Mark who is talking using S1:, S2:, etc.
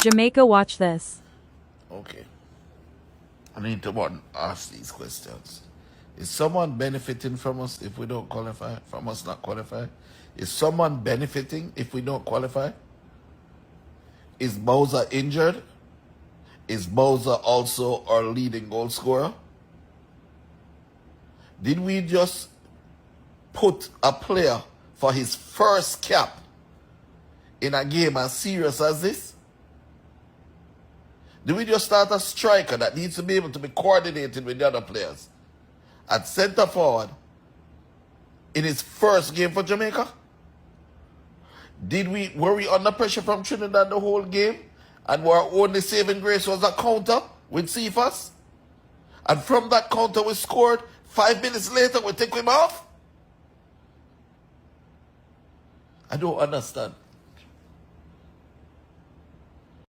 S1: Jamaica, watch this.
S2: Okay. I need to ask these questions. Is someone benefiting from us if we don't qualify? From us not qualify? Is someone benefiting if we don't qualify? Is Bowser injured? Is Bowser also our leading goal scorer? Did we just put a player for his first cap in a game as serious as this? Do we just start a striker that needs to be able to be coordinated with the other players at centre forward in his first game for Jamaica? Were we under pressure from Trinidad the whole game and our only saving grace was a counter with Cephas? And from that counter we scored. 5 minutes later we take him off? I don't understand.